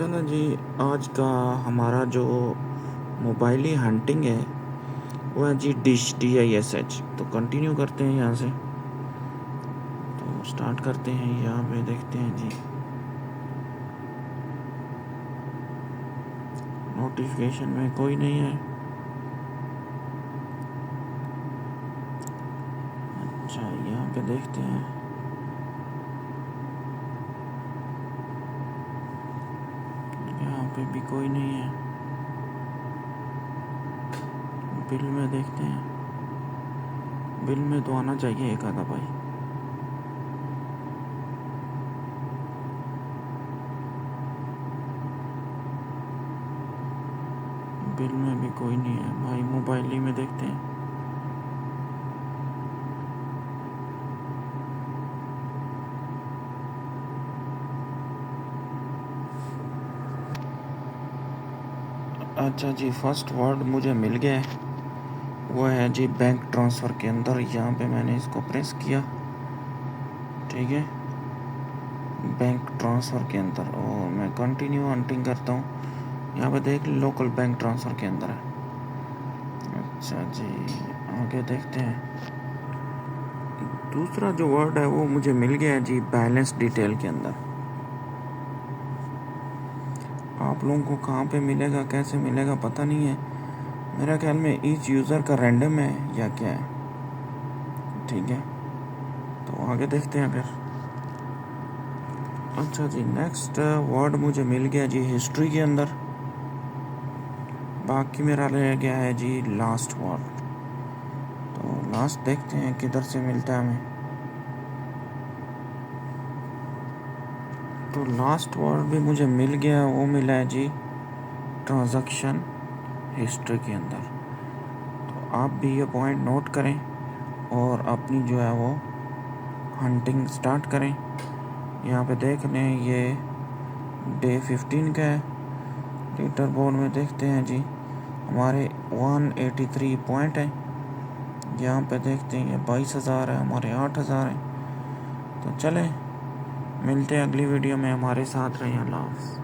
चलो जी, आज का हमारा जो मोबाइली हंटिंग है वो है जी DISH। तो कंटिन्यू करते हैं यहाँ से। तो स्टार्ट करते हैं, यहाँ पे देखते हैं जी नोटिफिकेशन में कोई नहीं है। अच्छा, यहाँ पे देखते हैं, यहाँ पे भी कोई नहीं है। बिल में देखते हैं, बिल में तो आना चाहिए एक आधा भाई। बिल में भी कोई नहीं है भाई। मोबाइल ही में देखते हैं। अच्छा जी, फर्स्ट वर्ड मुझे मिल गया है, वो है जी बैंक ट्रांसफ़र के अंदर। यहाँ पे मैंने इसको प्रेस किया, ठीक है, बैंक ट्रांसफ़र के अंदर, और मैं कंटिन्यू हंटिंग करता हूँ। यहाँ पे देख लोकल बैंक ट्रांसफ़र के अंदर है। अच्छा जी, आगे देखते हैं। दूसरा जो वर्ड है वो मुझे मिल गया है जी बैलेंस डिटेल के अंदर। आप लोगों को कहाँ पे मिलेगा, कैसे मिलेगा पता नहीं है। मेरा ख्याल में ईच यूज़र का रैंडम है या क्या है, ठीक है। तो आगे देखते हैं फिर। अच्छा जी, नेक्स्ट वर्ड मुझे मिल गया जी हिस्ट्री के अंदर। बाकी मेरा रह गया है जी लास्ट वर्ड। तो लास्ट देखते हैं किधर से मिलता है हमें। तो लास्ट वर्ड भी मुझे मिल गया, वो मिला है जी ट्रांजैक्शन हिस्ट्री के अंदर। तो आप भी ये पॉइंट नोट करें और अपनी जो है वो हंटिंग स्टार्ट करें। यहाँ पे देख लें, ये डे 15 का है। लीडर बोर्ड में देखते हैं जी, हमारे 183 पॉइंट है। यहाँ पे देखते हैं ये 22,000 है, हमारे 8,000 है। तो चलें, मिलते हैं अगली वीडियो में। हमारे साथ रहें। अल्लाह हाफ़िज़।